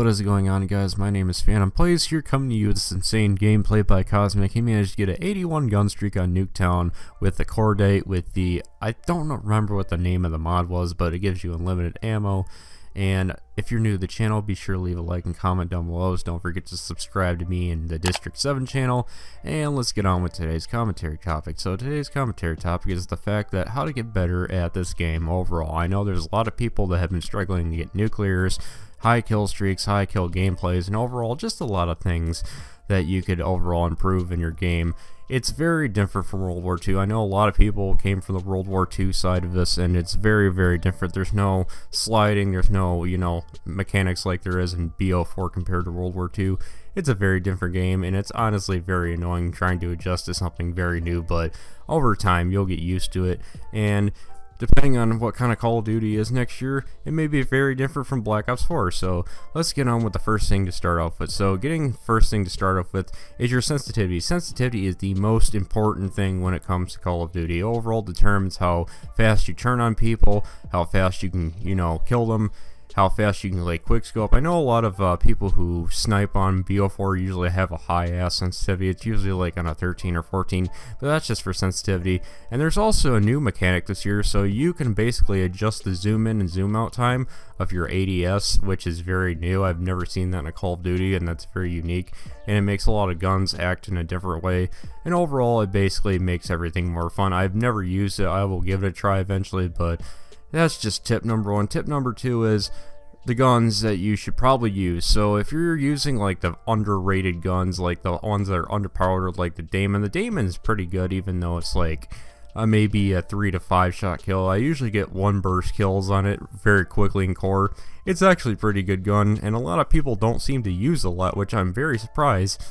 What is going on, guys? My name is Phantom Plays here, coming to you with this insane gameplay by Cosmic. He managed to get an 81 gun streak on Nuketown with the core date with the, I don't remember what the name of the mod was, but it gives you unlimited ammo. And if you're new to the channel, be sure to leave a like and comment down below. So don't forget to subscribe to me and the District 7 channel. And let's get on with today's commentary topic. So today's commentary topic is the fact that how to get better at this game overall. I know there's a lot of people that have been struggling to get nuclears, high kill streaks, high kill gameplays, and overall just a lot of things that you could overall improve in your game. It's very different from World War II. I know a lot of people came from the World War II side of this, and it's very, very different. There's no sliding, there's no, mechanics like there is in BO4 compared to World War II. It's a very different game, and it's honestly very annoying trying to adjust to something very new, but over time you'll get used to it. And depending on what kind of Call of Duty is next year, it may be very different from Black Ops 4. So let's get on with the first thing to start off with. So first thing to start off with is your sensitivity. Sensitivity is the most important thing when it comes to Call of Duty. Overall determines how fast you turn on people, how fast you can, kill them, how fast you can quickscope. I know a lot of people who snipe on BO4 usually have a high ass sensitivity. It's usually like on a 13 or 14, but that's just for sensitivity. And there's also a new mechanic this year, so you can basically adjust the zoom in and zoom out time of your ADS, which is very new. I've never seen that in a Call of Duty, and that's very unique, and it makes a lot of guns act in a different way. And overall it basically makes everything more fun. I've never used it. I will give it a try eventually, but that's just tip number one. Tip number two is the guns that you should probably use. So if you're using like the underrated guns, like the ones that are underpowered, like the Damon is pretty good, even though it's like maybe a 3 to 5 shot kill. I usually get 1 burst kills on it very quickly in core. It's actually a pretty good gun, and a lot of people don't seem to use a lot, which I'm very surprised.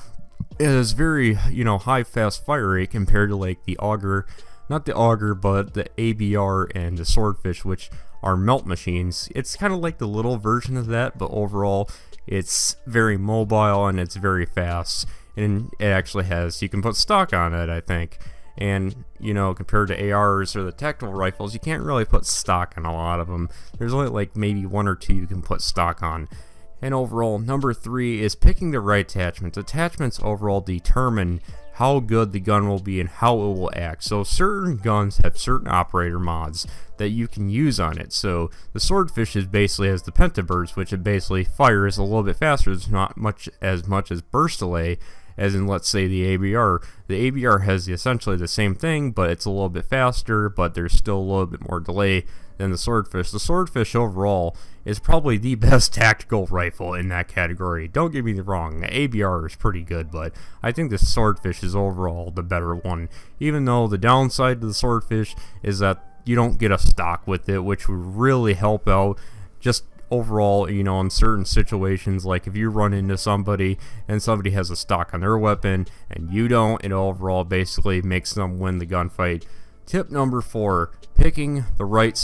It is very, high fast fire rate compared to like the Auger, not the Auger, but the ABR and the Swordfish, which are melt machines. It's kind of like the little version of that, but overall it's very mobile and it's very fast, and it actually has, you can put stock on it, I think. And compared to ARs or the tactical rifles, you can't really put stock on a lot of them. There's only like maybe 1 or 2 you can put stock on. And overall, number 3 is picking the right attachments. Attachments overall determine how good the gun will be and how it will act. So certain guns have certain operator mods that you can use on it. So the Swordfish is basically has the Pentaburst, which it basically fires a little bit faster. It's not much as burst delay as in, let's say, the ABR. The ABR has essentially the same thing, but it's a little bit faster, but there's still a little bit more delay than the Swordfish. The Swordfish overall is probably the best tactical rifle in that category. Don't get me wrong, the ABR is pretty good, but I think the Swordfish is overall the better one. Even though the downside to the Swordfish is that you don't get a stock with it, which would really help out just overall, in certain situations, like if you run into somebody and somebody has a stock on their weapon and you don't, it overall basically makes them win the gunfight. Tip number 4, picking the right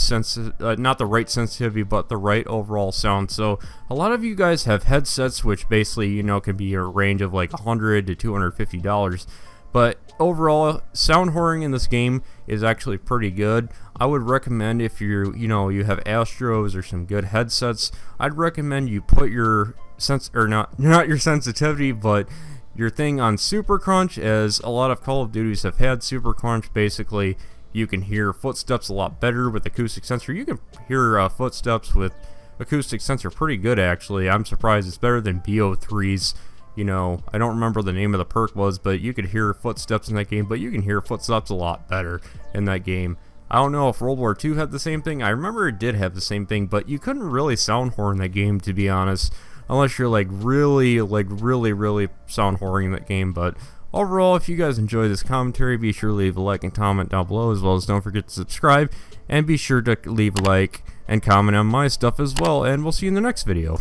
not the right sensitivity, but the right overall sound. So a lot of you guys have headsets which basically, can be a range of like $100 to $250. But overall, sound whoring in this game is actually pretty good. I would recommend, if you have Astros or some good headsets, I'd recommend you put your not your sensitivity, but your thing on Super Crunch, as a lot of Call of Duties have had Super Crunch. Basically, you can hear footsteps a lot better with acoustic sensor. You can hear footsteps with acoustic sensor pretty good, actually. I'm surprised it's better than BO3's. I don't remember the name of the perk was, but you could hear footsteps in that game, but you can hear footsteps a lot better in that game. I don't know if World War II had the same thing. I remember it did have the same thing, but you couldn't really sound whore in that game, to be honest, unless you're really sound whoring in that game. But overall, if you guys enjoy this commentary, be sure to leave a like and comment down below, as well as don't forget to subscribe, and be sure to leave a like and comment on my stuff as well, and we'll see you in the next video.